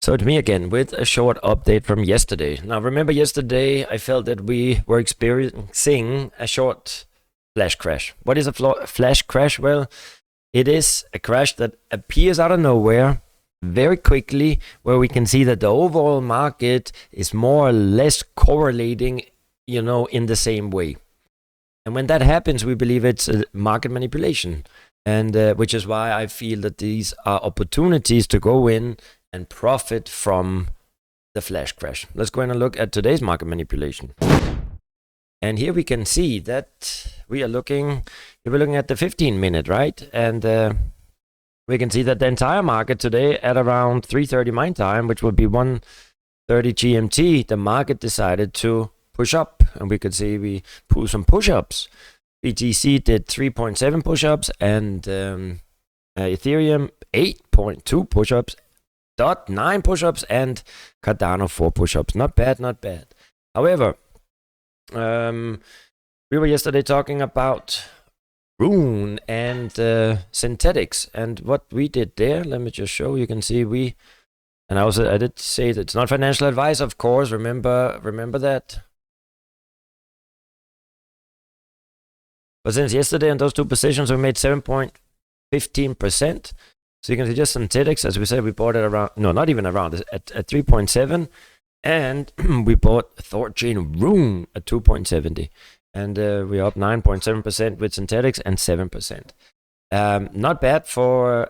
So it's me again with a short update from yesterday. Now remember yesterday I felt that we were experiencing a short flash crash. What is a flash crash? Well, it is a crash that appears out of nowhere very quickly, where we can see that the overall market is more or less correlating, in the same way. And when that happens, we believe it's a market manipulation, and which is why I feel that these are opportunities to go in and profit from the flash crash. Let's go in and look at today's market manipulation. And here we can see that we're looking at the 15-minute, right? And we can see that the entire market today at around 3:30 my time, which would be 1:30 GMT, the market decided to push up. And we could see we pulled some push-ups. BTC did 3.7 push-ups, and Ethereum 8.2 push-ups, DOT 9 push-ups, and Cardano 4 push-ups. Not bad, not bad. However, we were yesterday talking about RUNE and synthetics, and what we did there, let me just show. You can see I did say that it's not financial advice, of course. Remember that. But since yesterday on those two positions we made 7.15%. So you can see just synthetics, as we said, we bought it around, no, not even around, at 3.7, and we bought thorchain RUNE at 2.70, and we're up 9.7% with synthetics and 7%. Not bad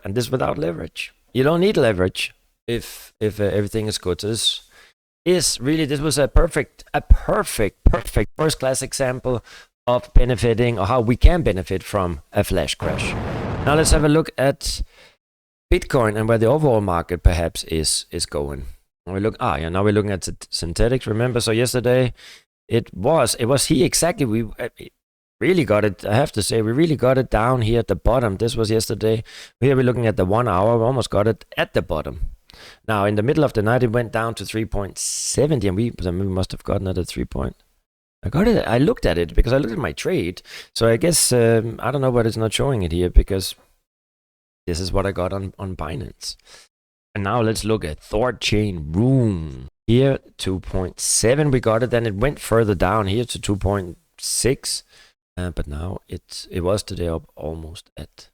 and this without leverage. You don't need leverage if everything is good. So this was a perfect first class example of benefiting, or how we can benefit from a flash crash. Now let's have a look at Bitcoin and where the overall market perhaps is going. Now we're looking at synthetics. Remember, so yesterday it was here exactly. We really got it. I have to say, we really got it down here at the bottom. This was yesterday. Here we're looking at the 1 hour. We almost got it at the bottom. Now in the middle of the night it went down to 3.70, and we must have gotten it at 3 point. I got it. I looked at it because I looked at my trade. So I guess I don't know, but it's not showing it here because this is what I got on Binance. And now let's look at thorchain RUNE. Here, 2.7 we got it. Then it went further down here to 2.6. But now it was today up almost at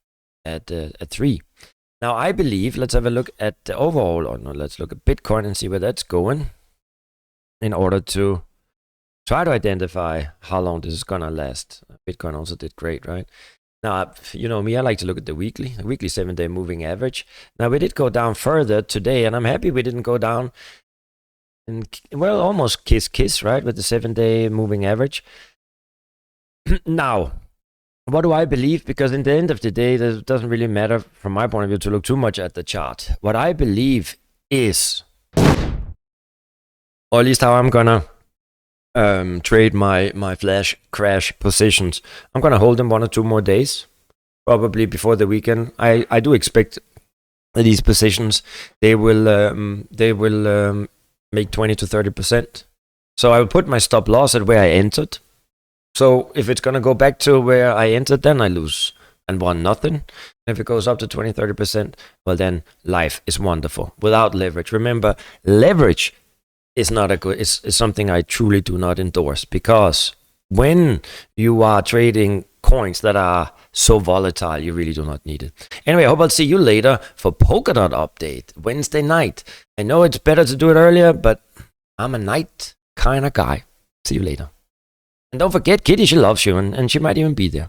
3. Now I believe, let's have a look at the overall, or no, let's look at Bitcoin and see where that's going, in order to try to identify how long this is gonna last. Bitcoin also did great, right? Now, you know me, I like to look at the weekly 7-day moving average. Now, we did go down further today, and I'm happy we didn't go down and, well, almost kiss, right, with the 7-day moving average. Now, what do I believe? Because in the end of the day, it doesn't really matter from my point of view to look too much at the chart. What I believe is, or at least how I'm gonna trade my flash crash positions, I'm gonna hold them 1 or 2 more days, probably before the weekend. I do expect these positions they will make 20 to 30%. So I will put my stop loss at where I entered. So if it's gonna go back to where I entered, then I lose and won nothing. If it goes up to 20-30%, well, then life is wonderful without leverage. Remember, leverage is not it's something I truly do not endorse, because when you are trading coins that are so volatile, you really do not need it. Anyway, I hope I'll see you later for Polkadot update Wednesday night. I know it's better to do it earlier, but I'm a night kind of guy. See you later. And don't forget, Kitty, she loves you, and she might even be there.